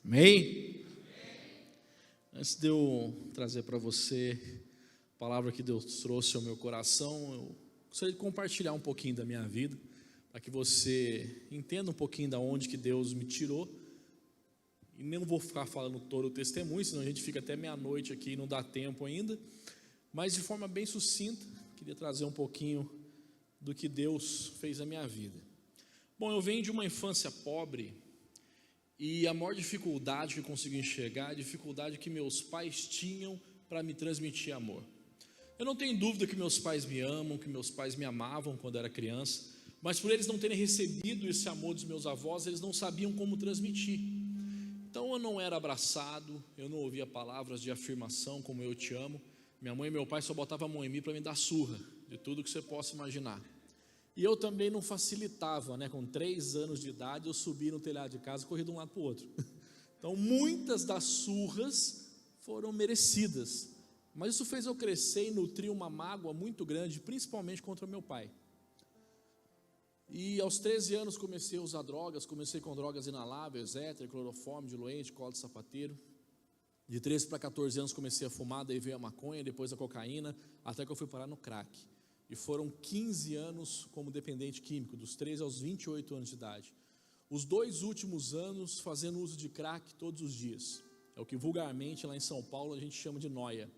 Amém? Antes de eu trazer para você a palavra que Deus trouxe ao meu coração, eu gostaria de compartilhar um pouquinho da minha vida, para que você entenda um pouquinho de onde que Deus me tirou. E não vou ficar falando todo o testemunho, senão a gente fica até meia-noite aqui e não dá tempo ainda. Mas de forma bem sucinta, queria trazer um pouquinho do que Deus fez na minha vida. Bom, eu venho de uma infância pobre, e a maior dificuldade que eu consegui enxergar, a dificuldade que meus pais tinham para me transmitir amor. Eu não tenho dúvida que meus pais me amam, que meus pais me amavam quando eu era criança, mas por eles não terem recebido esse amor dos meus avós, eles não sabiam como transmitir. Então eu não era abraçado, eu não ouvia palavras de afirmação como eu te amo. Minha mãe e meu pai só botavam a mão em mim para me dar surra, de tudo que você possa imaginar. E eu também não facilitava, né? Com 3 anos de idade eu subi no telhado de casa e corri de um lado para o outro. Então muitas das surras foram merecidas, mas isso fez eu crescer e nutrir uma mágoa muito grande, principalmente contra o meu pai. E aos 13 anos comecei a usar drogas, comecei com drogas inaláveis, éter, clorofórmio, diluente, cola de sapateiro. De 13 para 14 anos comecei a fumar, daí veio a maconha, depois a cocaína, até que eu fui parar no crack. E foram 15 anos como dependente químico, dos 13 aos 28 anos de idade. Os 2 últimos anos fazendo uso de crack todos os dias. É o que vulgarmente lá em São Paulo a gente chama de noia.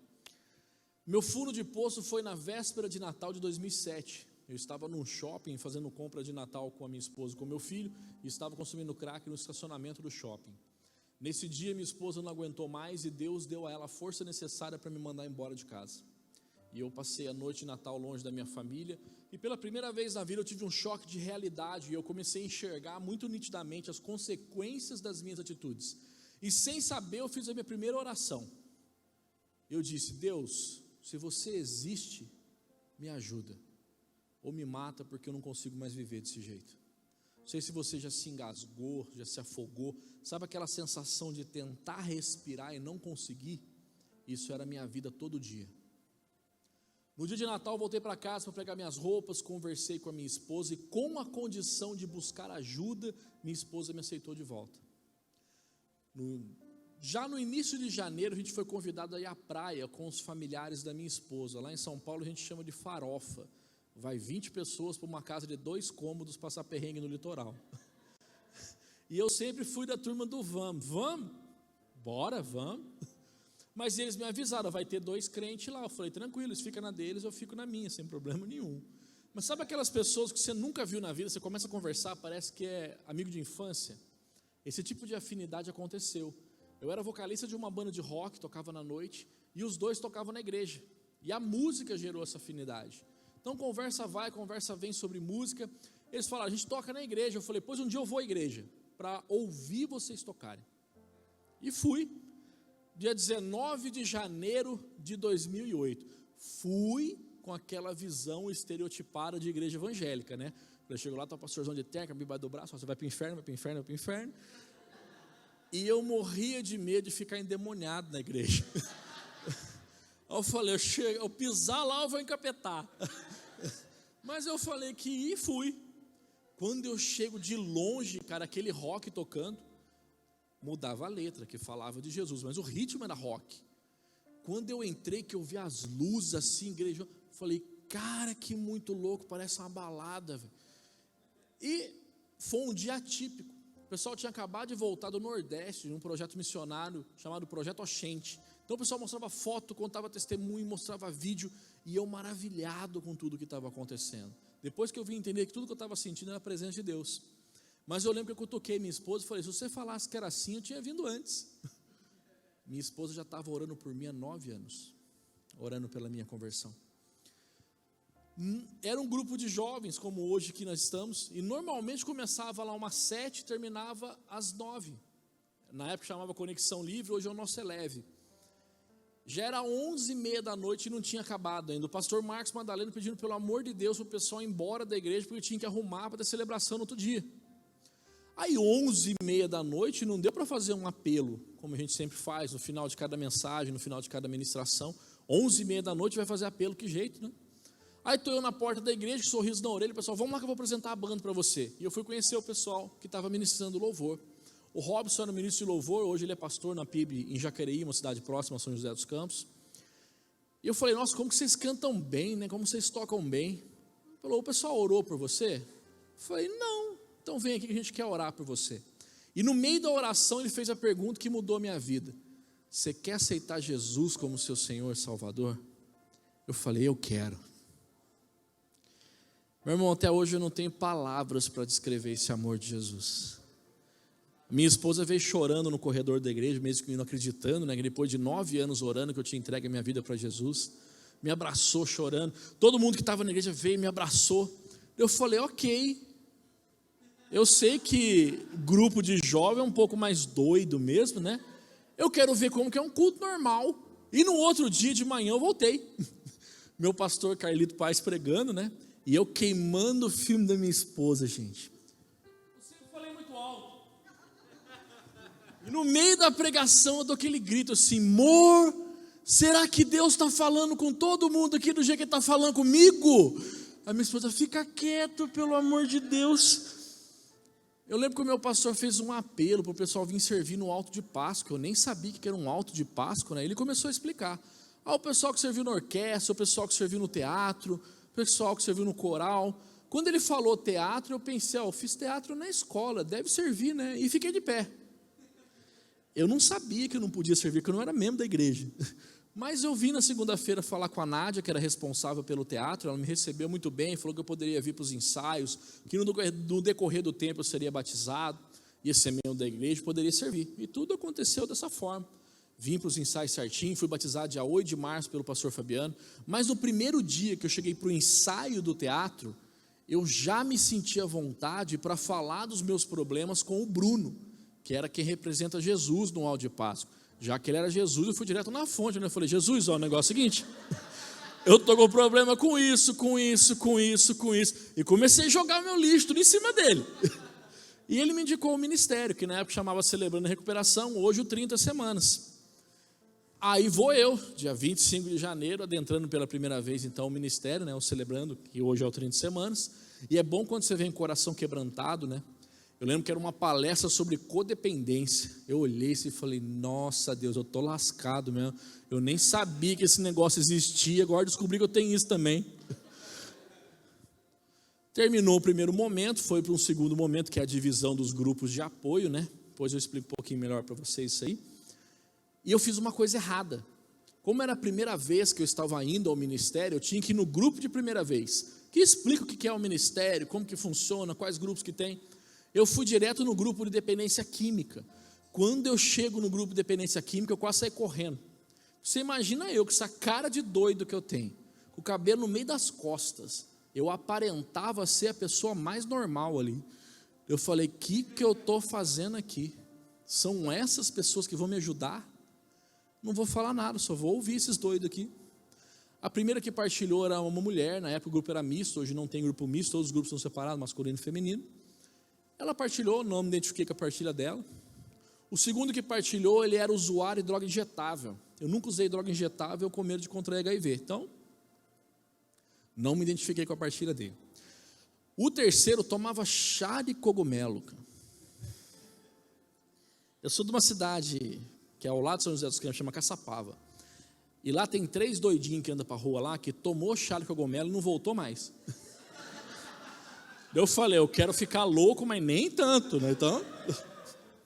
Meu fundo de poço foi na véspera de Natal de 2007. Eu estava num shopping fazendo compra de Natal com a minha esposa e com o meu filho, e estava consumindo crack no estacionamento do shopping. Nesse dia minha esposa não aguentou mais e Deus deu a ela a força necessária para me mandar embora de casa. E eu passei a noite de Natal longe da minha família, e pela primeira vez na vida eu tive um choque de realidade, e eu comecei a enxergar muito nitidamente as consequências das minhas atitudes. E sem saber eu fiz a minha primeira oração. Eu disse: Deus, se você existe, me ajuda, ou me mata, porque eu não consigo mais viver desse jeito. Não sei se você já se engasgou, já se afogou, sabe aquela sensação de tentar respirar e não conseguir? Isso era a minha vida todo dia. No dia de Natal, voltei para casa para pegar minhas roupas, conversei com a minha esposa e, com a condição de buscar ajuda, minha esposa me aceitou de volta. Já no início de janeiro, a gente foi convidado a ir à praia com os familiares da minha esposa. Lá em São Paulo a gente chama de farofa. Vai 20 pessoas para uma casa de 2 cômodos passar perrengue no litoral. E eu sempre fui da turma do vamos. Vamos? Bora, vamos. Mas eles me avisaram, vai ter 2 crentes lá. Eu falei, tranquilo, eles ficam na deles, eu fico na minha, sem problema nenhum. Mas sabe aquelas pessoas que você nunca viu na vida, você começa a conversar, parece que é amigo de infância? Esse tipo de afinidade aconteceu. Eu era vocalista de uma banda de rock, tocava na noite, e os 2 tocavam na igreja. E a música gerou essa afinidade. Então conversa vai, conversa vem sobre música. Eles falaram, a gente toca na igreja. Eu falei, pois um dia eu vou à igreja, para ouvir vocês tocarem. E fui. Dia 19 de janeiro de 2008, fui com aquela visão estereotipada de igreja evangélica, né? Eu chego lá, está o pastorzão de terra, me vai do braço, você vai para o inferno, vai para o inferno, vai para o inferno. E eu morria de medo de ficar endemoniado na igreja. Eu falei, eu pisar lá, eu vou encapetar. Mas eu falei que ia e fui. Quando eu chego de longe, cara, aquele rock tocando, mudava a letra, que falava de Jesus, mas o ritmo era rock. Quando eu entrei, que eu vi as luzes assim, igreja, falei, cara, que muito louco, parece uma balada, véio. E foi um dia atípico. O pessoal tinha acabado de voltar do Nordeste, de um projeto missionário chamado Projeto Oxente. Então o pessoal mostrava foto, contava testemunho, mostrava vídeo, e eu maravilhado com tudo que estava acontecendo. Depois que eu vim entender que tudo que eu estava sentindo era a presença de Deus. Mas eu lembro que eu toquei minha esposa e falei, se você falasse que era assim, eu tinha vindo antes. Minha esposa já estava orando por mim há 9 anos, orando pela minha conversão. Era um grupo de jovens, como hoje que nós estamos, e normalmente começava lá umas 7 e terminava às 9. Na época chamava Conexão Livre, hoje é o nosso Eleve. Já era 11h30 da noite e não tinha acabado ainda. O pastor Marcos Madaleno pedindo pelo amor de Deus para o pessoal ir embora da igreja, porque tinha que arrumar para ter celebração no outro dia. Aí 11h30 da noite não deu para fazer um apelo, como a gente sempre faz, no final de cada mensagem, no final de cada ministração. 11h30 da noite vai fazer apelo, que jeito, né? Aí estou eu na porta da igreja, sorriso na orelha, o pessoal, vamos lá que eu vou apresentar a banda para você. E eu fui conhecer o pessoal que estava ministrando louvor. O Robson era ministro de louvor, hoje ele é pastor na PIB em Jacareí, uma cidade próxima a São José dos Campos. E eu falei, nossa, como que vocês cantam bem, né? Como vocês tocam bem. Ele falou, o pessoal orou por você? Eu falei, não, então vem aqui que a gente quer orar por você. E no meio da oração ele fez a pergunta que mudou a minha vida. Você quer aceitar Jesus como seu Senhor e Salvador? Eu falei, eu quero. Meu irmão, até hoje eu não tenho palavras para descrever esse amor de Jesus. Minha esposa veio chorando no corredor da igreja, mesmo que não acreditando, né, que depois de 9 anos orando, que eu tinha entregue a minha vida para Jesus, me abraçou chorando, todo mundo que estava na igreja veio e me abraçou. Eu falei, ok, eu sei que grupo de jovem é um pouco mais doido mesmo, né? Eu quero ver como que é um culto normal. E no outro dia de manhã eu voltei, meu pastor Carlito Paes pregando, né? E eu queimando o filme da minha esposa, gente. Eu falei muito alto. E no meio da pregação eu dou aquele grito assim, amor, será que Deus está falando com todo mundo aqui do jeito que Ele está falando comigo? A minha esposa, fica quieto, pelo amor de Deus. Eu lembro que o meu pastor fez um apelo para o pessoal vir servir no alto de Páscoa. Eu nem sabia que era um alto de Páscoa, né? Ele começou a explicar. O pessoal que serviu na orquestra, o pessoal que serviu no teatro, o pessoal que serviu no coral. Quando ele falou teatro, eu pensei, eu fiz teatro na escola, deve servir, né? E fiquei de pé. Eu não sabia que eu não podia servir, porque eu não era membro da igreja. Mas eu vim na segunda-feira falar com a Nádia, que era responsável pelo teatro. Ela me recebeu muito bem, falou que eu poderia vir para os ensaios, que no decorrer do tempo eu seria batizado, ia ser membro da igreja, poderia servir. E tudo aconteceu dessa forma. Vim para os ensaios certinho, fui batizado dia 8 de março pelo pastor Fabiano. Mas no primeiro dia que eu cheguei para o ensaio do teatro, eu já me senti à vontade para falar dos meus problemas com o Bruno, que era quem representa Jesus no alto de Páscoa. Já que ele era Jesus, eu fui direto na fonte, né? Eu falei, Jesus, o negócio é o seguinte, eu estou com problema com isso. E comecei a jogar o meu lixo tudo em cima dele. E ele me indicou o ministério, que na época chamava Celebrando a Recuperação, hoje o 30 Semanas. Aí vou eu, dia 25 de janeiro, adentrando pela primeira vez então o ministério, né? O Celebrando, que hoje é o 30 Semanas. E é bom quando você vem com o coração quebrantado, né? Eu lembro que era uma palestra sobre codependência. Eu olhei e falei, nossa Deus, eu estou lascado mesmo. Eu nem sabia que esse negócio existia, agora descobri que eu tenho isso também. Terminou o primeiro momento, foi para um segundo momento, que é a divisão dos grupos de apoio, né? Depois eu explico um pouquinho melhor para vocês isso aí. E eu fiz uma coisa errada. Como era a primeira vez que eu estava indo ao ministério, eu tinha que ir no grupo de primeira vez, que explica o que é o ministério, como que funciona, quais grupos que tem. Eu fui direto no grupo de dependência química. Quando eu chego no grupo de dependência química, eu quase saí correndo. Você imagina eu, com essa cara de doido que eu tenho, com o cabelo no meio das costas, eu aparentava ser a pessoa mais normal ali. Eu falei, o que eu estou fazendo aqui? São essas pessoas que vão me ajudar? Não vou falar nada, só vou ouvir esses doidos aqui. A primeira que partilhou era uma mulher, na época o grupo era misto, hoje não tem grupo misto, todos os grupos são separados, masculino e feminino. Ela partilhou, não me identifiquei com a partilha dela. O segundo que partilhou, ele era usuário de droga injetável. Eu nunca usei droga injetável com medo de contrair HIV. Então, não me identifiquei com a partilha dele. O terceiro tomava chá de cogumelo. Eu sou de uma cidade que é ao lado de São José dos Campos, chama Caçapava. E lá tem 3 doidinhos que andam para a rua lá, que tomou chá de cogumelo e não voltou mais. Eu falei, eu quero ficar louco, mas nem tanto, né? Então,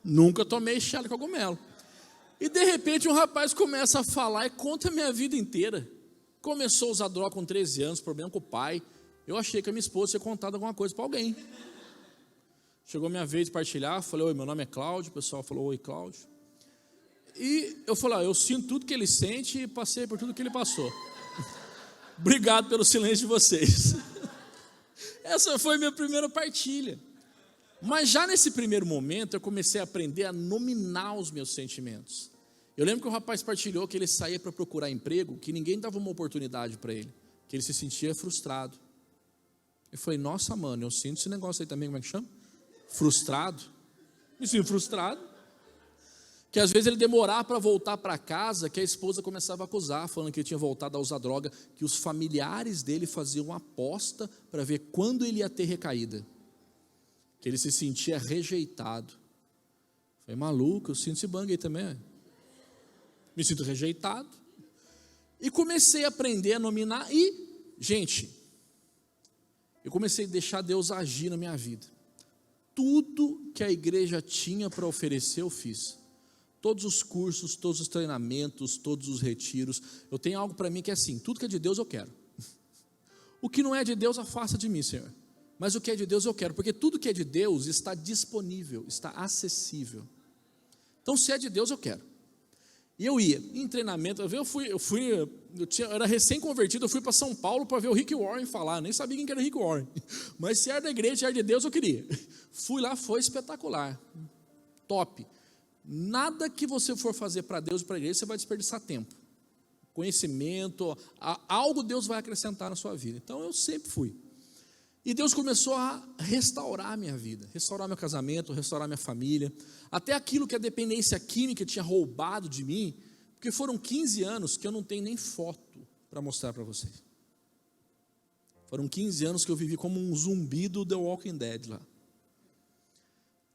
nunca tomei chá de cogumelo. E de repente um rapaz começa a falar e conta a minha vida inteira. Começou a usar droga com 13 anos, problema com o pai. Eu achei que a minha esposa tinha contado alguma coisa para alguém. Chegou a minha vez de partilhar, falei, oi, meu nome é Cláudio. O pessoal falou, oi, Cláudio. E eu falei, eu sinto tudo que ele sente e passei por tudo que ele passou. Obrigado pelo silêncio de vocês. Essa foi a minha primeira partilha. Mas já nesse primeiro momento, eu comecei a aprender a nominar os meus sentimentos. Eu lembro que o rapaz partilhou que ele saía para procurar emprego, que ninguém dava uma oportunidade para ele, que ele se sentia frustrado. Eu falei, nossa, mano, eu sinto esse negócio aí também, como é que chama? Frustrado. Me sinto frustrado. Que às vezes ele demorava para voltar para casa, que a esposa começava a acusar, falando que ele tinha voltado a usar droga, que os familiares dele faziam uma aposta para ver quando ele ia ter recaída, que ele se sentia rejeitado. Falei, maluco, eu sinto esse bang aí também. Me sinto rejeitado. E comecei a aprender a nominar e, gente, eu comecei a deixar Deus agir na minha vida. Tudo que a igreja tinha para oferecer, eu fiz. Todos os cursos, todos os treinamentos, todos os retiros. Eu tenho algo para mim que é assim, tudo que é de Deus eu quero. O que não é de Deus, afasta de mim, Senhor. Mas o que é de Deus eu quero, porque tudo que é de Deus está disponível, está acessível. Então, se é de Deus, eu quero. E eu ia, em treinamento, eu era recém-convertido, eu fui para São Paulo para ver o Rick Warren falar, nem sabia quem era Rick Warren. Mas se era da igreja, se era de Deus, eu queria. Fui lá, foi espetacular. Top. Nada que você for fazer para Deus e para a igreja, você vai desperdiçar tempo. Conhecimento, algo Deus vai acrescentar na sua vida. Então eu sempre fui. E Deus começou a restaurar a minha vida, restaurar meu casamento, restaurar minha família, até aquilo que a dependência química tinha roubado de mim, porque foram 15 anos que eu não tenho nem foto para mostrar para vocês. Foram 15 anos que eu vivi como um zumbi do The Walking Dead lá.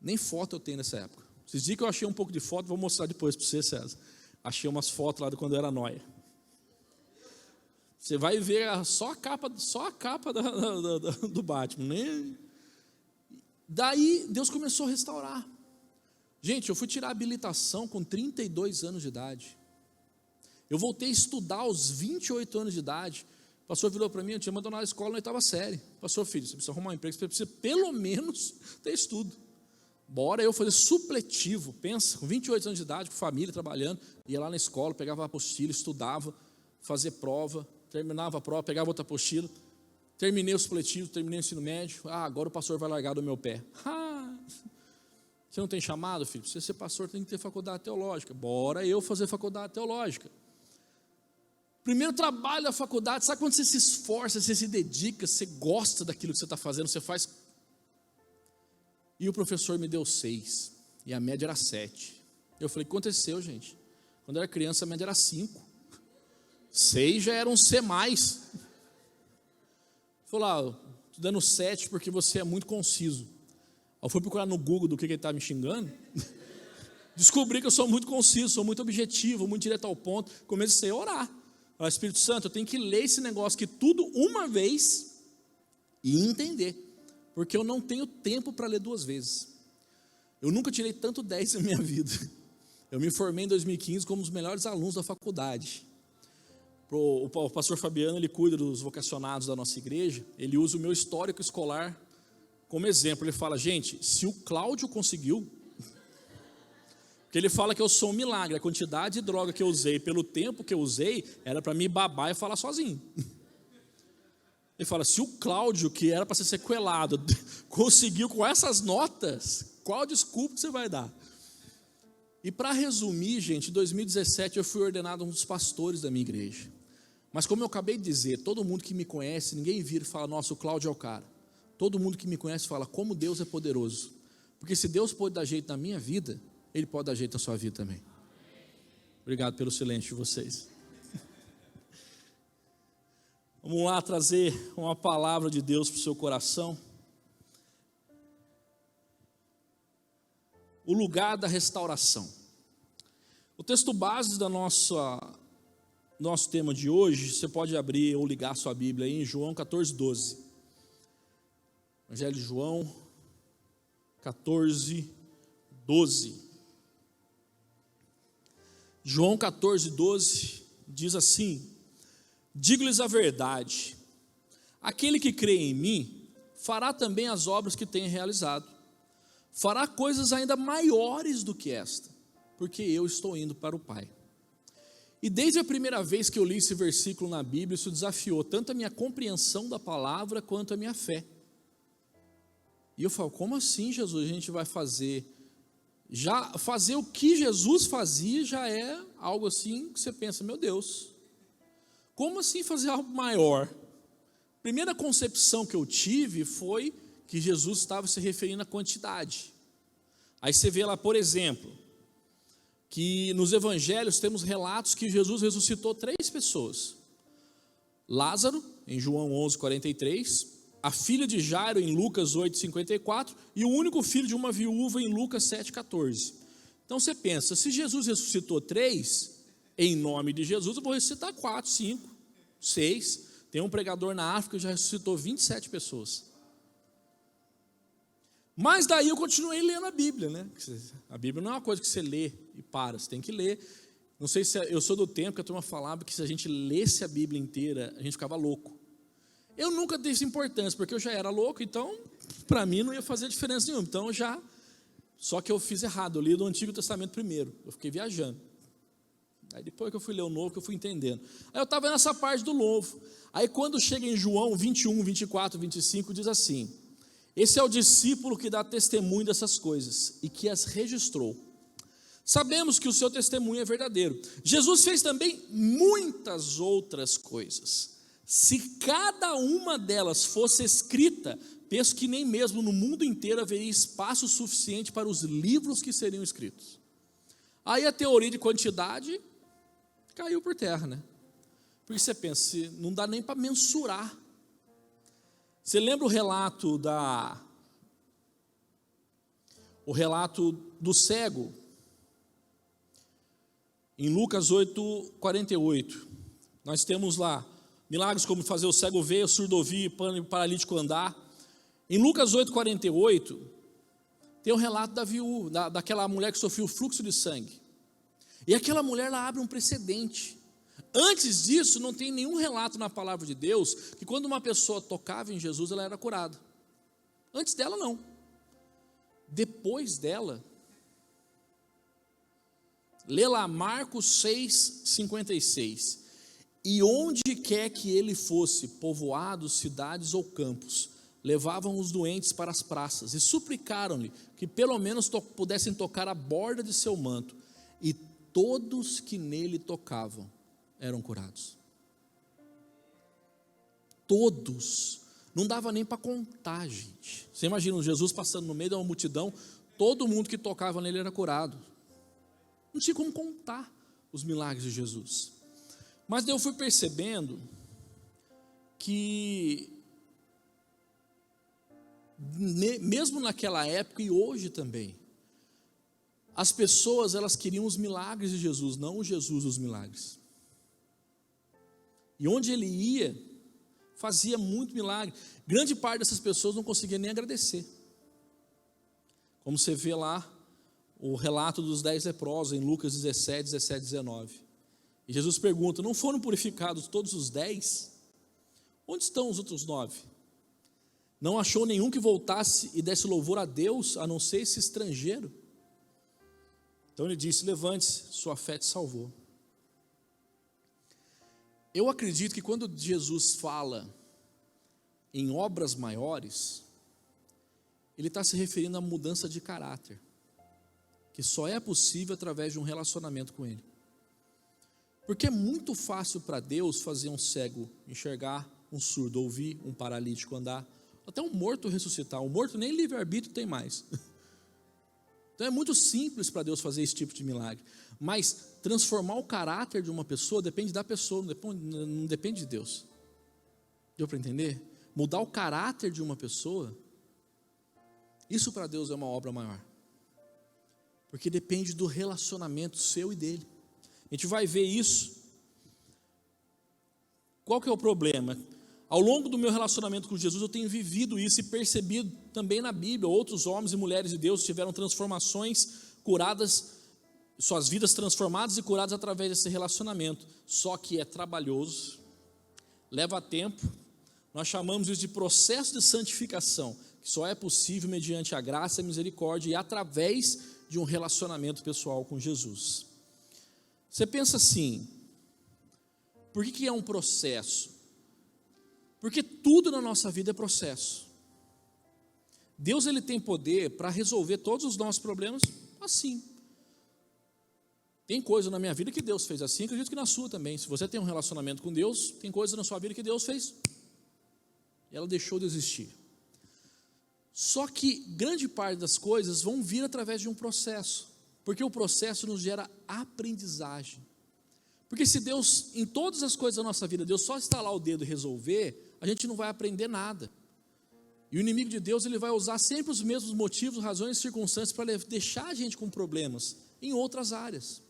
Nem foto eu tenho nessa época. Vocês dizem que eu achei um pouco de foto, vou mostrar depois para você, César. Achei umas fotos lá de quando eu era nóia. Você vai ver só a capa do Batman, né? Daí Deus começou a restaurar. Gente, eu fui tirar a habilitação com 32 anos de idade. Eu voltei a estudar aos 28 anos de idade. O pastor virou para mim, eu tinha abandonado a escola na 8ª série. Pastor, filho, você precisa arrumar um emprego, você precisa pelo menos ter estudo. Bora eu fazer supletivo, pensa, com 28 anos de idade, com família, trabalhando, ia lá na escola, pegava a apostila, estudava, fazia prova, terminava a prova, pegava outra apostila, terminei o supletivo, terminei o ensino médio, agora o pastor vai largar do meu pé. Você não tem chamado, filho? Pra você ser pastor tem que ter faculdade teológica. Bora eu fazer faculdade teológica. Primeiro trabalho da faculdade, sabe quando você se esforça, você se dedica, você gosta daquilo que você está fazendo, você faz. E o professor me deu 6, e a média era 7. Eu falei, o que aconteceu, gente? Quando eu era criança, a média era 5. 6 já era um C+. Falei, estou dando 7 porque você é muito conciso. Eu fui procurar no Google do que ele estava me xingando. Descobri que eu sou muito conciso, sou muito objetivo, muito direto ao ponto. Comecei a orar. Falei, Espírito Santo, eu tenho que ler esse negócio aqui tudo uma vez e entender. Porque eu não tenho tempo para ler 2 vezes. Eu nunca tirei tanto 10 na minha vida. Eu me formei em 2015 como um dos melhores alunos da faculdade. O pastor Fabiano, ele cuida dos vocacionados da nossa igreja, ele usa o meu histórico escolar como exemplo. Ele fala, gente, se o Cláudio conseguiu, porque ele fala que eu sou um milagre, a quantidade de droga que eu usei, pelo tempo que eu usei, era para me babar e falar sozinho. Ele fala, se o Cláudio, que era para ser sequelado, conseguiu com essas notas, qual desculpa que você vai dar? E para resumir, gente, em 2017 eu fui ordenado um dos pastores da minha igreja. Mas como eu acabei de dizer, todo mundo que me conhece, ninguém vira e fala, nossa, o Cláudio é o cara. Todo mundo que me conhece fala, como Deus é poderoso. Porque se Deus pode dar jeito na minha vida, Ele pode dar jeito na sua vida também. Obrigado pelo silêncio de vocês. Vamos lá trazer uma palavra de Deus para o seu coração. O lugar da restauração. O texto base da nosso tema de hoje, você pode abrir ou ligar sua Bíblia aí em João 14:12. Evangelho de João 14:12. João 14:12 diz assim: digo-lhes a verdade, aquele que crê em mim, fará também as obras que tenho realizado, fará coisas ainda maiores do que esta, porque eu estou indo para o Pai. E desde a primeira vez que eu li esse versículo na Bíblia, isso desafiou tanto a minha compreensão da palavra, quanto a minha fé. E eu falo, como assim, Jesus, a gente vai fazer o que Jesus fazia já é algo assim que você pensa, meu Deus, como assim fazer algo maior? A primeira concepção que eu tive foi que Jesus estava se referindo à quantidade. Aí você vê lá, por exemplo, que nos evangelhos temos relatos que Jesus ressuscitou 3 pessoas. Lázaro, em João 11:43, a filha de Jairo, em Lucas 8:54, e o único filho de uma viúva, em Lucas 7:14. Então você pensa, se Jesus ressuscitou 3, em nome de Jesus, eu vou ressuscitar 4, 5, 6. Tem um pregador na África que já ressuscitou 27 pessoas. Mas daí eu continuei lendo a Bíblia, né? A Bíblia não é uma coisa que você lê e para, você tem que ler. Não sei se eu sou do tempo que a turma falava que se a gente lesse a Bíblia inteira, a gente ficava louco. Eu nunca dei essa importância, porque eu já era louco, então para mim não ia fazer diferença nenhuma. Então só que eu fiz errado, eu li do Antigo Testamento primeiro, eu fiquei viajando. Aí depois que eu fui ler o Novo, que eu fui entendendo. Aí eu estava nessa parte do Novo. Aí quando chega em João 21, 24, 25, diz assim: esse é o discípulo que dá testemunho dessas coisas e que as registrou. Sabemos que o seu testemunho é verdadeiro. Jesus fez também muitas outras coisas. Se cada uma delas fosse escrita, penso que nem mesmo no mundo inteiro haveria espaço suficiente para os livros que seriam escritos. Aí a teoria de quantidade caiu por terra, né? Porque você pensa, não dá nem para mensurar. Você lembra o relato do cego? Em Lucas 8:48, nós temos lá milagres como fazer o cego ver, o surdo ouvir, o paralítico andar. Em Lucas 8:48, tem o relato da viúva, daquela mulher que sofreu fluxo de sangue. E aquela mulher, ela abre um precedente. Antes disso, não tem nenhum relato na palavra de Deus que quando uma pessoa tocava em Jesus, ela era curada. Antes dela, não. Depois dela, lê lá Marcos 6:56. E onde quer que ele fosse, povoados, cidades ou campos, levavam os doentes para as praças e suplicaram-lhe que pelo menos pudessem tocar a borda de seu manto. E todos que nele tocavam eram curados. Todos. Não dava nem para contar, gente. Você imagina Jesus passando no meio de uma multidão, todo mundo que tocava nele era curado. Não tinha como contar os milagres de Jesus. Mas daí eu fui percebendo que mesmo naquela época e hoje também, as pessoas, elas queriam os milagres de Jesus, não o Jesus dos milagres. E onde ele ia, fazia muito milagre. Grande parte dessas pessoas não conseguia nem agradecer. Como você vê lá, o relato dos 10 leprosos, em Lucas 17, 19. E Jesus pergunta: não foram purificados todos os 10? Onde estão os outros 9? Não achou nenhum que voltasse e desse louvor a Deus, a não ser esse estrangeiro? Então ele disse: levante-se, sua fé te salvou. Eu acredito que quando Jesus fala em obras maiores, ele está se referindo à mudança de caráter, que só é possível através de um relacionamento com ele. Porque é muito fácil para Deus fazer um cego enxergar, um surdo ouvir, um paralítico andar, até um morto ressuscitar. Um morto nem livre-arbítrio tem mais. Então é muito simples para Deus fazer esse tipo de milagre. Mas transformar o caráter de uma pessoa depende da pessoa, não depende de Deus. Deu para entender? Mudar o caráter de uma pessoa, isso para Deus é uma obra maior. Porque depende do relacionamento seu e dele. A gente vai ver isso. Qual que é o problema? Ao longo do meu relacionamento com Jesus, eu tenho vivido isso e percebido também na Bíblia. Outros homens e mulheres de Deus tiveram transformações, curadas, suas vidas transformadas e curadas através desse relacionamento. Só que é trabalhoso, leva tempo. Nós chamamos isso de processo de santificação, que só é possível mediante a graça e a misericórdia e através de um relacionamento pessoal com Jesus. Você pensa assim, por que é um processo? Porque tudo na nossa vida é processo. Deus, ele tem poder para resolver todos os nossos problemas assim. Tem coisa na minha vida que Deus fez assim, acredito que na sua também. Se você tem um relacionamento com Deus, tem coisa na sua vida que Deus fez e ela deixou de existir. Só que grande parte das coisas vão vir através de um processo, porque o processo nos gera aprendizagem. Porque se Deus, em todas as coisas da nossa vida, Deus só estalar o dedo e resolver, a gente não vai aprender nada. E o inimigo de Deus, ele vai usar sempre os mesmos motivos, razões e circunstâncias para deixar a gente com problemas em outras áreas.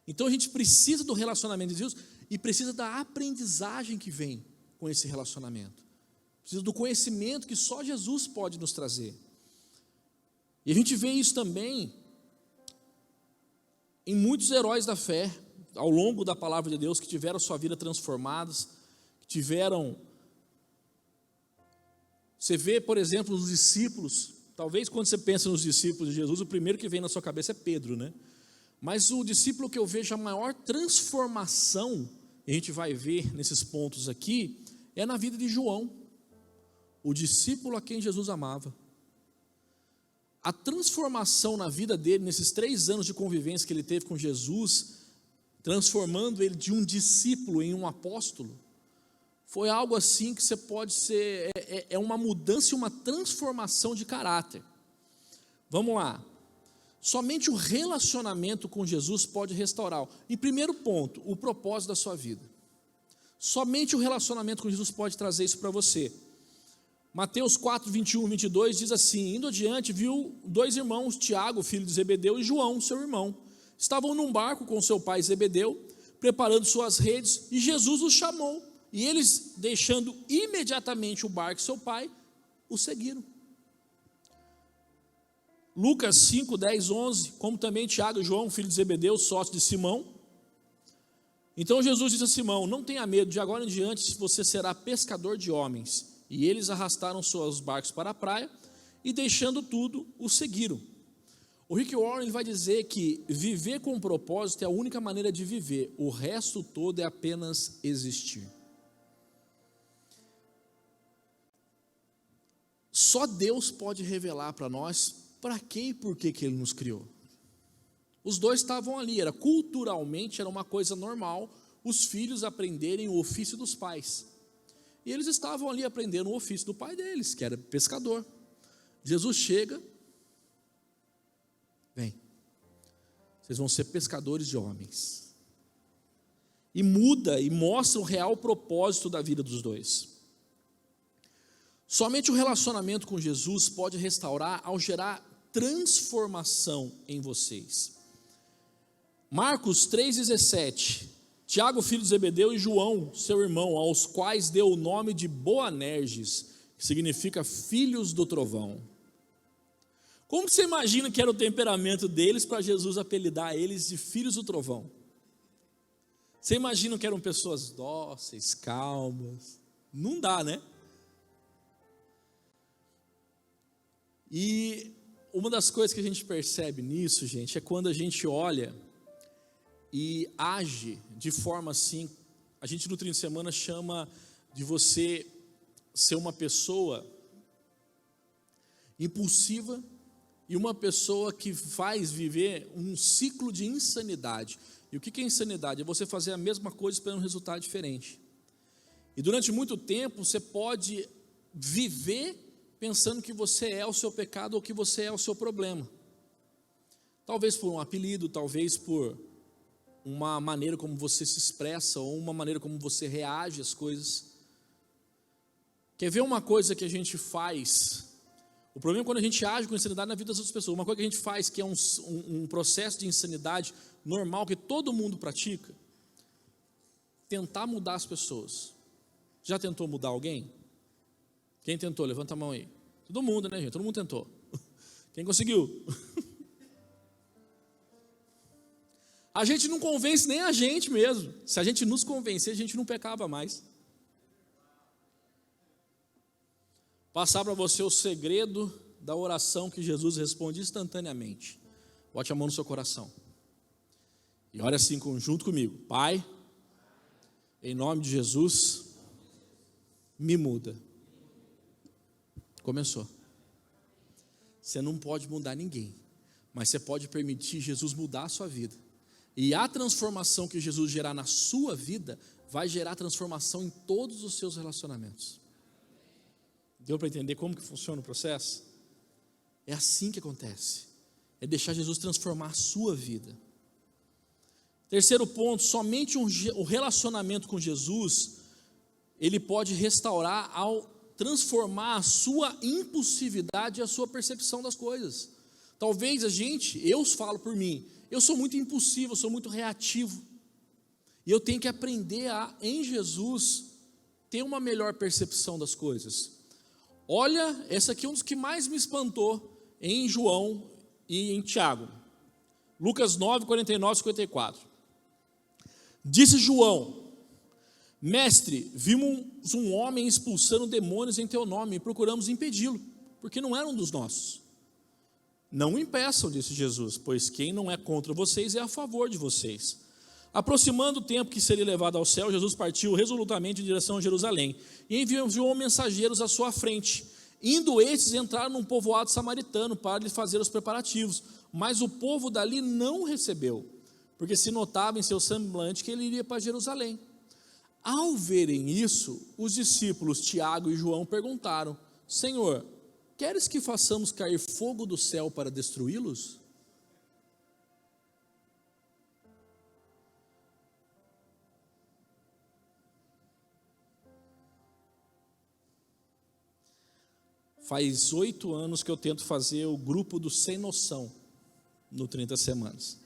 Então a gente precisa do relacionamento de Deus e precisa da aprendizagem que vem com esse relacionamento. Precisa do conhecimento que só Jesus pode nos trazer. E a gente vê isso também em muitos heróis da fé, ao longo da palavra de Deus, que tiveram sua vida transformadas, que tiveram... Você vê, por exemplo, os discípulos, talvez quando você pensa nos discípulos de Jesus, o primeiro que vem na sua cabeça é Pedro, né? Mas o discípulo que eu vejo a maior transformação, e a gente vai ver nesses pontos aqui, é na vida de João, o discípulo a quem Jesus amava. A transformação na vida dele, nesses 3 anos de convivência que ele teve com Jesus, transformando ele de um discípulo em um apóstolo, foi algo assim que você pode ser, é uma mudança e uma transformação de caráter. Vamos lá. Somente o relacionamento com Jesus pode restaurar. Em primeiro ponto, o propósito da sua vida. Somente o relacionamento com Jesus pode trazer isso para você. Mateus 4, 21 e 22 diz assim: indo adiante, viu 2 irmãos, Tiago, filho de Zebedeu, e João, seu irmão. Estavam num barco com seu pai Zebedeu, preparando suas redes, e Jesus os chamou. E eles, deixando imediatamente o barco e seu pai, o seguiram. Lucas 5, 10, 11, como também Tiago e João, filho de Zebedeu, sócio de Simão. Então Jesus disse a Simão: não tenha medo, de agora em diante você será pescador de homens. E eles arrastaram seus barcos para a praia e, deixando tudo, o seguiram. O Rick Warren vai dizer que viver com propósito é a única maneira de viver, o resto todo é apenas existir. Só Deus pode revelar para nós para que e por que Ele nos criou. Os dois estavam ali, culturalmente era uma coisa normal os filhos aprenderem o ofício dos pais. E eles estavam ali aprendendo o ofício do pai deles, que era pescador. Jesus chega, vem, vocês vão ser pescadores de homens. E muda e mostra o real propósito da vida dos dois. Somente o relacionamento com Jesus pode restaurar ao gerar transformação em vocês. Marcos 3,17, Tiago, filho de Zebedeu, e João, seu irmão, aos quais deu o nome de Boanerges, que significa filhos do trovão. Como você imagina que era o temperamento deles para Jesus apelidar eles de filhos do trovão? Você imagina que eram pessoas dóceis, calmas? Não dá, né? E uma das coisas que a gente percebe nisso, gente, é quando a gente olha e age de forma assim. A gente no 30 de semana chama de você ser uma pessoa impulsiva e uma pessoa que faz viver um ciclo de insanidade. E o que é insanidade? É você fazer a mesma coisa esperando um resultado diferente. E durante muito tempo você pode viver pensando que você é o seu pecado ou que você é o seu problema. Talvez por um apelido, talvez por uma maneira como você se expressa ou uma maneira como você reage às coisas. Quer ver uma coisa que a gente faz? O problema é quando a gente age com insanidade na vida das outras pessoas. Uma coisa que a gente faz que é um processo de insanidade normal que todo mundo pratica: tentar mudar as pessoas. Já tentou mudar alguém? Quem tentou? Levanta a mão aí. Todo mundo, né, gente? Todo mundo tentou. Quem conseguiu? A gente não convence nem a gente mesmo. Se a gente nos convencer, a gente não pecava mais. Passar para você o segredo da oração que Jesus responde instantaneamente. Bote a mão no seu coração e ore assim junto comigo: Pai, em nome de Jesus, me muda. Começou. Você não pode mudar ninguém, mas você pode permitir Jesus mudar a sua vida. E a transformação que Jesus gerar na sua vida vai gerar transformação em todos os seus relacionamentos. Deu para entender como que funciona o processo? É assim que acontece. É deixar Jesus transformar a sua vida. Terceiro ponto: somente o relacionamento com Jesus, ele pode restaurar ao transformar a sua impulsividade e a sua percepção das coisas. Talvez eu falo por mim, Eu sou muito impulsivo, eu sou muito reativo. E eu tenho que aprender a, em Jesus, ter uma melhor percepção das coisas. Olha, esse aqui é um dos que mais me espantou em João e em Tiago. Lucas 9, 49 e 54. Disse João: Mestre, vimos um homem expulsando demônios em teu nome e procuramos impedi-lo, porque não era um dos nossos. Não o impeçam, disse Jesus, pois quem não é contra vocês é a favor de vocês. Aproximando o tempo que seria levado ao céu, Jesus partiu resolutamente em direção a Jerusalém e enviou mensageiros à sua frente. Indo estes, entraram num povoado samaritano para lhe fazer os preparativos, mas o povo dali não o recebeu, porque se notava em seu semblante que ele iria para Jerusalém. Ao verem isso, os discípulos Tiago e João perguntaram: Senhor, queres que façamos cair fogo do céu para destruí-los? Faz 8 anos que eu tento fazer o grupo do Sem Noção no 30 Semanas.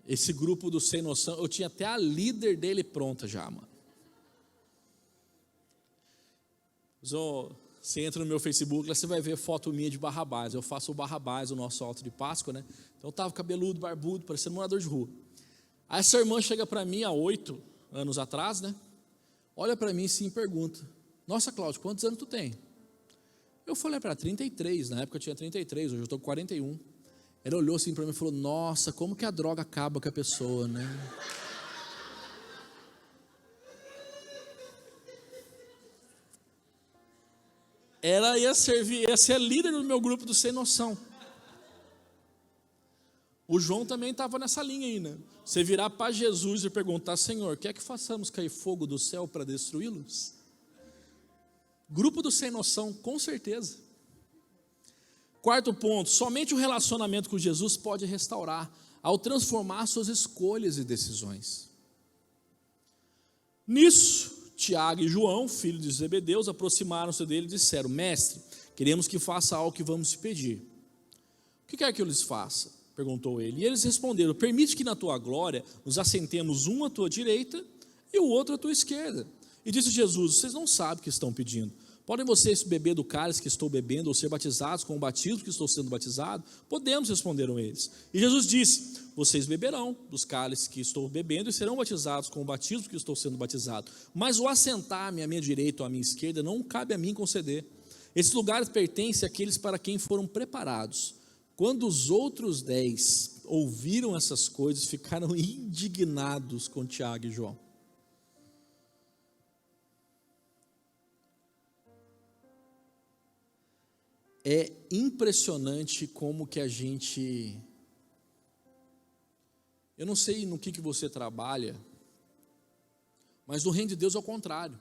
Esse grupo do Sem Noção, eu tinha até a líder dele pronta já, mano. Você entra no meu Facebook, lá você vai ver foto minha de Barrabás. Eu faço o Barrabás, o nosso alto de Páscoa, né? Então eu estava cabeludo, barbudo, parecendo morador de rua. Aí essa irmã chega para mim há 8 anos atrás, né? Olha para mim assim e pergunta: Nossa, Cláudio, quantos anos tu tem? Eu falei para ela: 33, na época eu tinha 33, hoje eu estou com 41. Ela olhou assim para mim e falou: Nossa, como que a droga acaba com a pessoa, né? Ela ia ser a líder do meu grupo do Sem Noção. O João também estava nessa linha aí, né? Você virar para Jesus e perguntar: Senhor, quer que façamos cair fogo do céu para destruí-los? Grupo do Sem Noção, com certeza. Quarto ponto: somente o relacionamento com Jesus pode restaurar, ao transformar suas escolhas e decisões. Nisso, Tiago e João, filhos de Zebedeu, aproximaram-se dele e disseram: Mestre, queremos que faça algo que vamos te pedir. O que quer que eu lhes faça? Perguntou ele. E eles responderam: Permite que na tua glória nos assentemos um à tua direita e o outro à tua esquerda. E disse Jesus: Vocês não sabem o que estão pedindo. Podem vocês beber do cálice que estou bebendo ou ser batizados com o batismo que estou sendo batizado? Podemos, responderam eles. E Jesus disse: Vocês beberão dos cálices que estou bebendo e serão batizados com o batismo que estou sendo batizado. Mas o assentar-me à minha direita ou à minha esquerda não cabe a mim conceder. Esses lugares pertencem àqueles para quem foram preparados. Quando os outros 10 ouviram essas coisas, ficaram indignados com Tiago e João. É impressionante como que a gente... Eu não sei no que você trabalha, mas no reino de Deus é o contrário.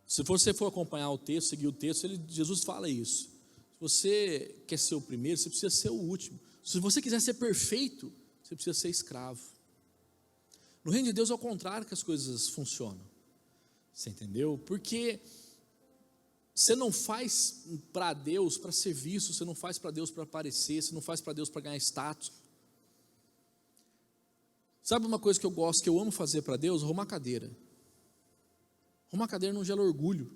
Se você for acompanhar o texto, seguir o texto, Jesus fala isso. Se você quer ser o primeiro, você precisa ser o último. Se você quiser ser perfeito, você precisa ser escravo. No reino de Deus é o contrário que as coisas funcionam. Você entendeu? Porque você não faz para Deus para ser visto, você não faz para Deus para aparecer, você não faz para Deus para ganhar status. Sabe uma coisa que eu gosto, que eu amo fazer para Deus? Arrumar cadeira. Arrumar cadeira não gera orgulho.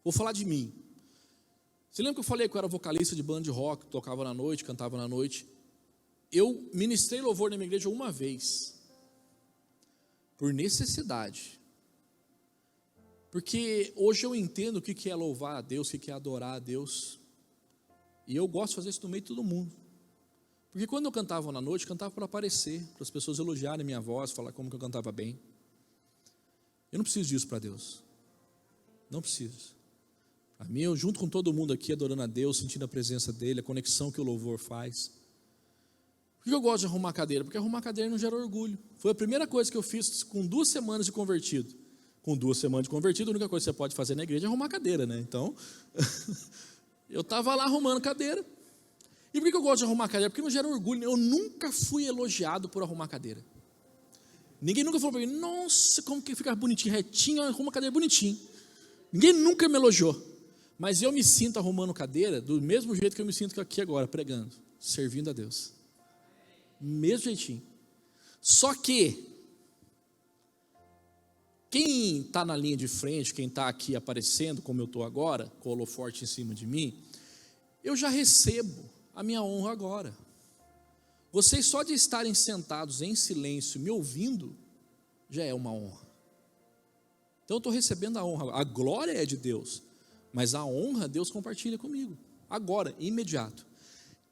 Vou falar de mim. Você lembra que eu falei que eu era vocalista de banda de rock, tocava na noite, cantava na noite? Eu ministrei louvor na minha igreja uma vez, por necessidade. Porque hoje eu entendo o que é louvar a Deus, o que é adorar a Deus. E eu gosto de fazer isso no meio de todo mundo. Porque quando eu cantava na noite, eu cantava para aparecer, para as pessoas elogiarem a minha voz, falar como que eu cantava bem. Eu não preciso disso para Deus. Não preciso. Para mim, eu junto com todo mundo aqui, adorando a Deus, sentindo a presença dEle, a conexão que o louvor faz. Por que eu gosto de arrumar cadeira? Porque arrumar cadeira não gera orgulho. Foi a primeira coisa que eu fiz com 2 semanas de convertido. Com 2 semanas de convertido, a única coisa que você pode fazer na igreja é arrumar cadeira, né? Então, eu estava lá arrumando cadeira. E por que eu gosto de arrumar cadeira? Porque não gera orgulho. Eu nunca fui elogiado por arrumar cadeira. Ninguém nunca falou para mim: nossa, como que fica bonitinho, retinho, arruma cadeira bonitinho. Ninguém nunca me elogiou. Mas eu me sinto arrumando cadeira do mesmo jeito que eu me sinto aqui agora, pregando, servindo a Deus. Mesmo jeitinho. Só que, quem está na linha de frente, quem está aqui aparecendo, como eu estou agora, com o holoforte em cima de mim, eu já recebo a minha honra agora. Vocês só de estarem sentados em silêncio, me ouvindo, já é uma honra. Então eu estou recebendo a honra. A glória é de Deus, mas a honra Deus compartilha comigo, agora, imediato.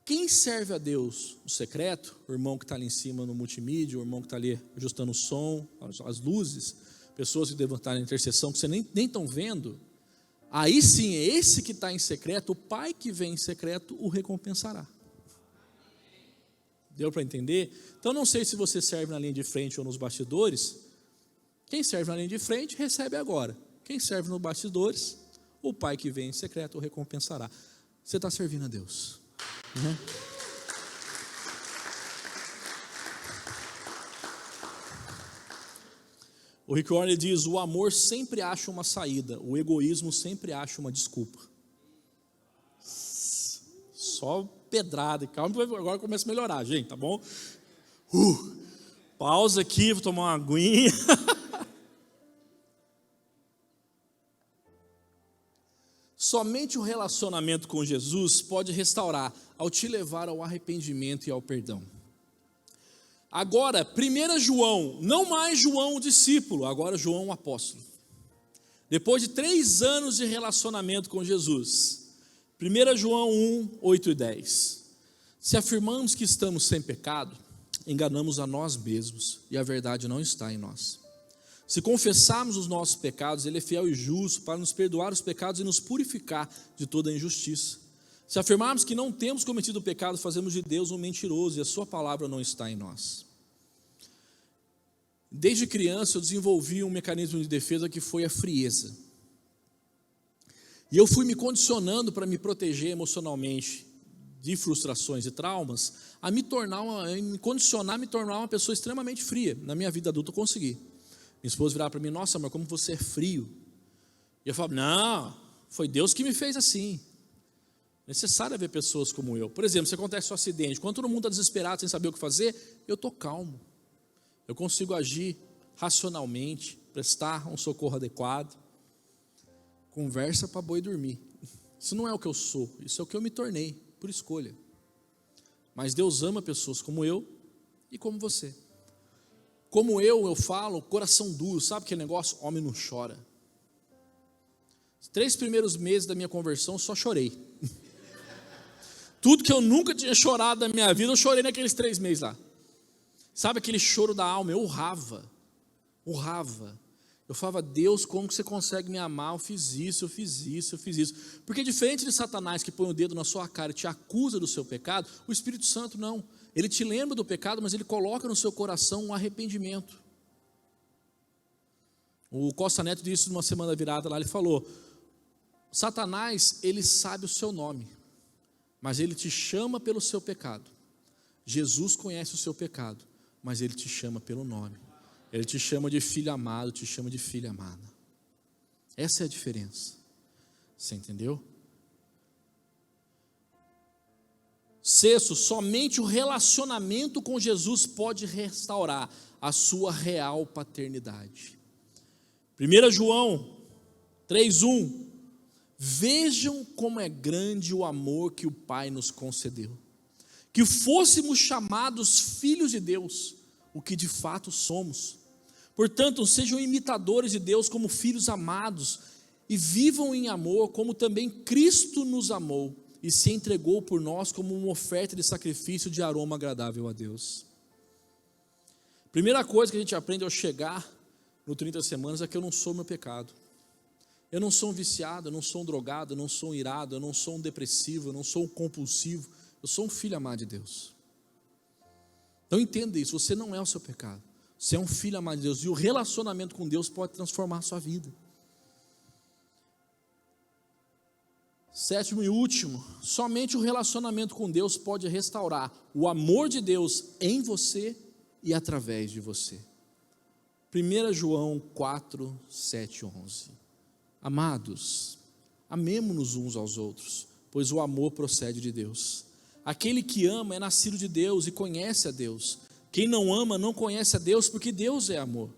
Quem serve a Deus no secreto, o irmão que está ali em cima no multimídia, o irmão que está ali ajustando o som, as luzes, pessoas que levantaram a intercessão, que você nem estão vendo, aí sim, é esse que está em secreto, o Pai que vem em secreto o recompensará. Deu para entender? Então não sei se você serve na linha de frente ou nos bastidores. Quem serve na linha de frente, recebe agora. Quem serve nos bastidores, o Pai que vem em secreto o recompensará. Você está servindo a Deus. O Rick Warren diz: o amor sempre acha uma saída, o egoísmo sempre acha uma desculpa. Só pedrada, calma, agora começa a melhorar, gente, tá bom? Pausa aqui, vou tomar uma aguinha. Somente o relacionamento com Jesus pode restaurar, ao te levar ao arrependimento e ao perdão. Agora, 1 João, não mais João o discípulo, agora João o apóstolo. Depois de 3 anos de relacionamento com Jesus, 1 João 1, 8 e 10. Se afirmamos que estamos sem pecado, enganamos a nós mesmos e a verdade não está em nós. Se confessarmos os nossos pecados, Ele é fiel e justo para nos perdoar os pecados e nos purificar de toda injustiça. Se afirmarmos que não temos cometido pecado, fazemos de Deus um mentiroso e a sua palavra não está em nós. Desde criança eu desenvolvi um mecanismo de defesa que foi a frieza. E eu fui me condicionando para me proteger emocionalmente de frustrações e traumas, a me condicionar a me tornar uma pessoa extremamente fria. Na minha vida adulta eu consegui. Minha esposa virava para mim: nossa, mas como você é frio. E eu falava: não, foi Deus que me fez assim. Necessário haver pessoas como eu. Por exemplo, se acontece um acidente, quando todo mundo está desesperado sem saber o que fazer, eu estou calmo. Eu consigo agir racionalmente, prestar um socorro adequado. Conversa para boi dormir. Isso não é o que eu sou, isso é o que eu me tornei, por escolha. Mas Deus ama pessoas como eu e como você. Como eu falo, coração duro, sabe aquele negócio? Homem não chora. Os 3 primeiros meses da minha conversão, eu só chorei. Tudo que eu nunca tinha chorado na minha vida, eu chorei naqueles 3 meses lá. Sabe aquele choro da alma? Eu urrava. Eu falava: Deus, como que você consegue me amar? Eu fiz isso. Porque diferente de Satanás, que põe o dedo na sua cara e te acusa do seu pecado, o Espírito Santo não. Ele te lembra do pecado, mas ele coloca no seu coração um arrependimento. O Costa Neto disse numa semana virada lá, ele falou: Satanás, ele sabe o seu nome, mas ele te chama pelo seu pecado. Jesus conhece o seu pecado, mas ele te chama pelo nome. Ele te chama de filho amado, te chama de filha amada. Essa é a diferença. Você entendeu? Sexto, somente o relacionamento com Jesus pode restaurar a sua real paternidade. 1 João 3:1. Vejam como é grande o amor que o Pai nos concedeu, que fôssemos chamados filhos de Deus, o que de fato somos. Portanto, sejam imitadores de Deus como filhos amados e vivam em amor, como também Cristo nos amou e se entregou por nós como uma oferta de sacrifício de aroma agradável a Deus. Primeira coisa que a gente aprende ao chegar no 30 semanas é que eu não sou meu pecado. Eu não sou um viciado, eu não sou um drogado, eu não sou um irado, eu não sou um depressivo, eu não sou um compulsivo. Eu sou um filho amado de Deus. Então entenda isso, você não é o seu pecado. Você é um filho amado de Deus e o relacionamento com Deus pode transformar a sua vida. Sétimo e último, somente o relacionamento com Deus pode restaurar o amor de Deus em você e através de você. 1 João 4, 7 e 11. Amados, Amemo-nos uns aos outros, pois o amor procede de Deus. Aquele que ama é nascido de Deus e conhece a Deus. Quem não ama não conhece a Deus, porque Deus é amor.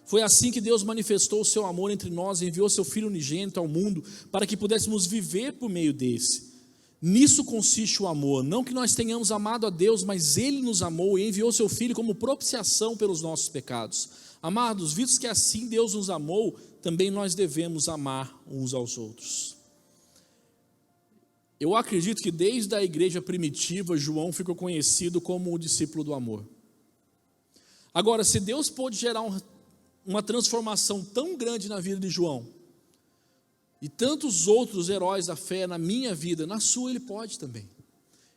Foi assim que Deus manifestou o seu amor entre nós e enviou seu Filho unigênito ao mundo para que pudéssemos viver por meio desse. Nisso consiste o amor, não que nós tenhamos amado a Deus, mas Ele nos amou e enviou seu Filho como propiciação pelos nossos pecados. Amados, visto que assim Deus nos amou, também nós devemos amar uns aos outros. Eu acredito que desde a igreja primitiva, João ficou conhecido como o discípulo do amor. Agora, se Deus pôde gerar uma transformação tão grande na vida de João, e tantos outros heróis da fé na minha vida, na sua Ele pode também.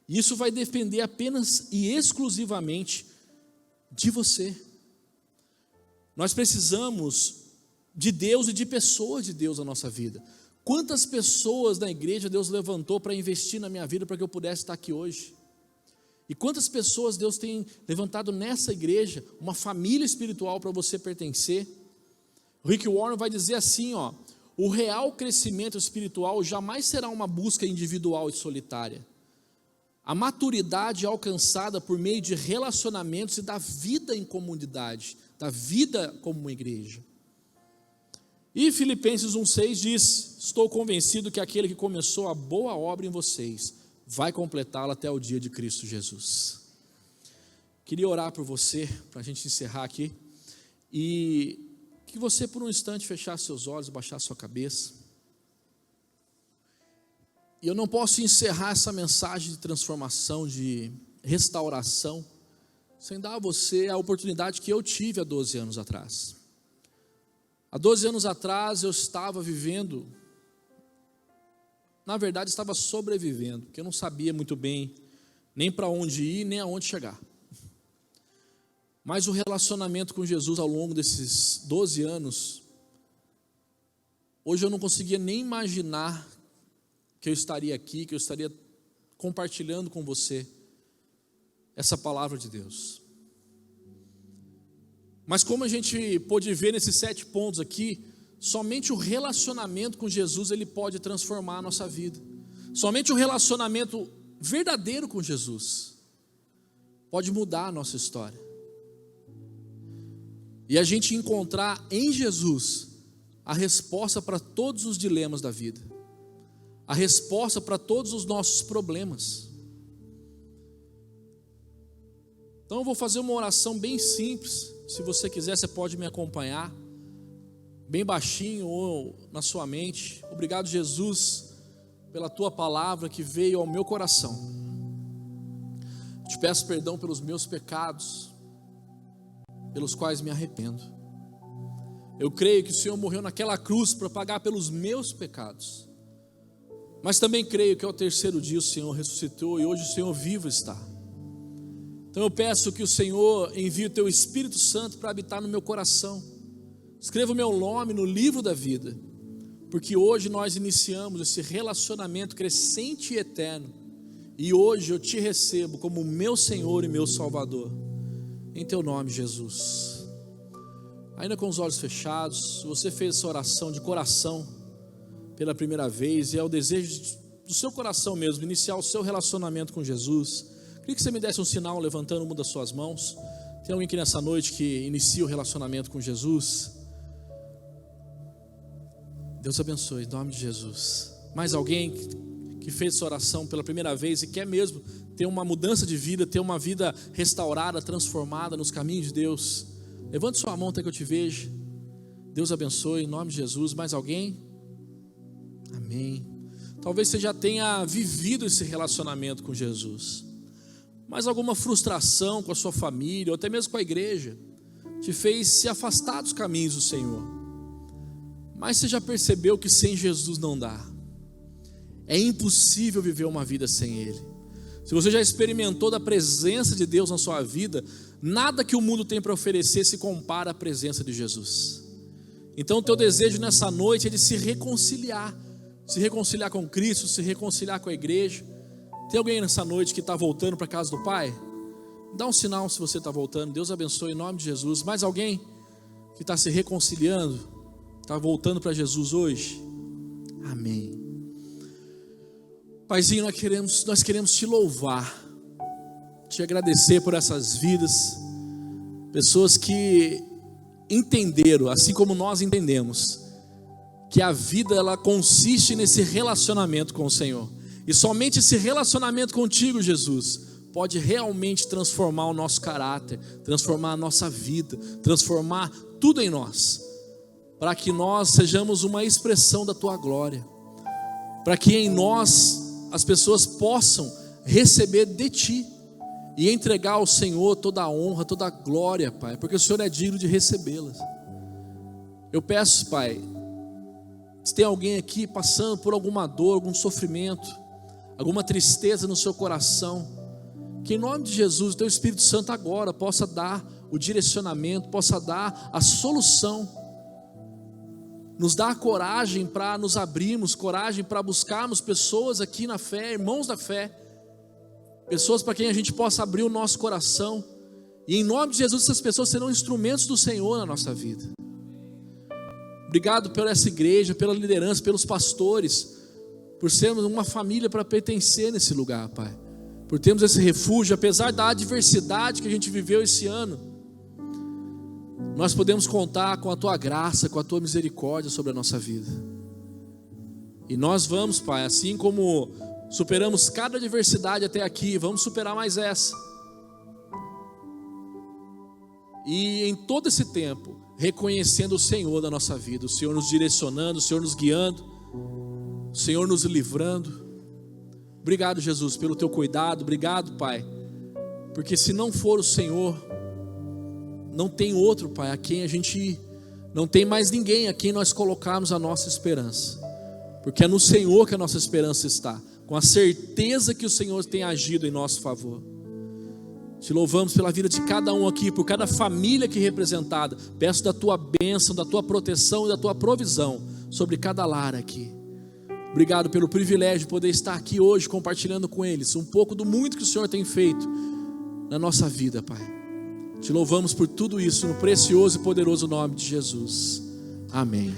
E isso vai depender apenas e exclusivamente de você. Nós precisamos de Deus e de pessoas de Deus na nossa vida. Quantas pessoas da igreja Deus levantou para investir na minha vida para que eu pudesse estar aqui hoje? E quantas pessoas Deus tem levantado nessa igreja, uma família espiritual para você pertencer? O Rick Warren vai dizer assim, o real crescimento espiritual jamais será uma busca individual e solitária. A maturidade é alcançada por meio de relacionamentos e da vida em comunidade, da vida como uma igreja. E Filipenses 1,6 diz: estou convencido que aquele que começou a boa obra em vocês vai completá-la até o dia de Cristo Jesus. Queria orar por você, para a gente encerrar aqui, e que você por um instante fechasse seus olhos, baixasse sua cabeça. E eu não posso encerrar essa mensagem de transformação, de restauração, sem dar a você a oportunidade que eu tive há 12 anos atrás. Há 12 anos atrás eu estava vivendo, na verdade estava sobrevivendo, porque eu não sabia muito bem nem para onde ir, nem aonde chegar. Mas o relacionamento com Jesus ao longo desses 12 anos, hoje eu não conseguia nem imaginar que eu estaria aqui, que eu estaria compartilhando com você essa palavra de Deus. Mas como a gente pôde ver nesses 7 pontos aqui, somente o relacionamento com Jesus, ele pode transformar a nossa vida. Somente o relacionamento verdadeiro com Jesus pode mudar a nossa história. E a gente encontrar em Jesus a resposta para todos os dilemas da vida, a resposta para todos os nossos problemas. Então eu vou fazer uma oração bem simples. Se você quiser, você pode me acompanhar, bem baixinho ou na sua mente. Obrigado, Jesus, pela tua palavra que veio ao meu coração. Te peço perdão pelos meus pecados, pelos quais me arrependo. Eu creio que o Senhor morreu naquela cruz para pagar pelos meus pecados, mas também creio que ao terceiro dia o Senhor ressuscitou e hoje o Senhor vivo está. Então eu peço que o Senhor envie o teu Espírito Santo para habitar no meu coração. Escreva o meu nome no livro da vida, porque hoje nós iniciamos esse relacionamento crescente e eterno, e hoje eu te recebo como meu Senhor e meu Salvador, em teu nome, Jesus. Ainda com os olhos fechados, se você fez essa oração de coração pela primeira vez, e é o desejo do seu coração mesmo, iniciar o seu relacionamento com Jesus, queria que você me desse um sinal levantando uma das suas mãos. Tem alguém aqui nessa noite que inicia o relacionamento com Jesus? Deus abençoe, em nome de Jesus. Mais alguém que fez essa oração pela primeira vez e quer mesmo ter uma mudança de vida, ter uma vida restaurada, transformada nos caminhos de Deus? Levante sua mão até que eu te veja. Deus abençoe, em nome de Jesus. Mais alguém? Amém. Talvez você já tenha vivido esse relacionamento com Jesus, mas alguma frustração com a sua família, ou até mesmo com a igreja, te fez se afastar dos caminhos do Senhor. Mas você já percebeu que sem Jesus não dá. É impossível viver uma vida sem Ele. Se você já experimentou da presença de Deus na sua vida, nada que o mundo tem para oferecer se compara à presença de Jesus. Então o teu desejo nessa noite é de se reconciliar com Cristo, se reconciliar com a igreja. Tem alguém nessa noite que está voltando para a casa do Pai? Dá um sinal se você está voltando. Deus abençoe em nome de Jesus. Mais alguém que está se reconciliando, está voltando para Jesus hoje? Amém. Paizinho, nós queremos te louvar, te agradecer por essas vidas, pessoas que entenderam, assim como nós entendemos, que a vida ela consiste nesse relacionamento com o Senhor, e somente esse relacionamento contigo, Jesus, pode realmente transformar o nosso caráter, transformar a nossa vida, transformar tudo em nós, para que nós sejamos uma expressão da tua glória, para que em nós as pessoas possam receber de ti e entregar ao Senhor toda a honra, toda a glória, Pai, porque o Senhor é digno de recebê-las. Eu peço, Pai, se tem alguém aqui passando por alguma dor, algum sofrimento, alguma tristeza no seu coração, que em nome de Jesus, o teu Espírito Santo agora possa dar o direcionamento, possa dar a solução, nos dá coragem para nos abrirmos, coragem para buscarmos pessoas aqui na fé, irmãos da fé, pessoas para quem a gente possa abrir o nosso coração, e em nome de Jesus essas pessoas serão instrumentos do Senhor na nossa vida. Obrigado por essa igreja, pela liderança, pelos pastores, por sermos uma família para pertencer nesse lugar, Pai, por termos esse refúgio, apesar da adversidade que a gente viveu esse ano, nós podemos contar com a tua graça, com a tua misericórdia sobre a nossa vida. E nós vamos, Pai, assim como superamos cada adversidade até aqui, vamos superar mais essa. E em todo esse tempo, reconhecendo o Senhor da nossa vida, o Senhor nos direcionando, o Senhor nos guiando, o Senhor nos livrando. Obrigado, Jesus, pelo teu cuidado. Obrigado, Pai, porque se não for o Senhor, não tem outro, Pai, a quem a gente, não tem mais ninguém a quem nós colocarmos a nossa esperança, porque é no Senhor que a nossa esperança está, com a certeza que o Senhor tem agido em nosso favor. Te louvamos pela vida de cada um aqui, por cada família aqui representada. Peço da tua bênção, da tua proteção e da tua provisão sobre cada lar aqui. Obrigado pelo privilégio de poder estar aqui hoje compartilhando com eles um pouco do muito que o Senhor tem feito na nossa vida, Pai. Te louvamos por tudo isso no precioso e poderoso nome de Jesus. Amém.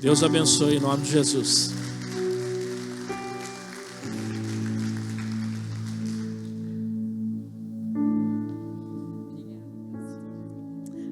Deus abençoe em nome de Jesus.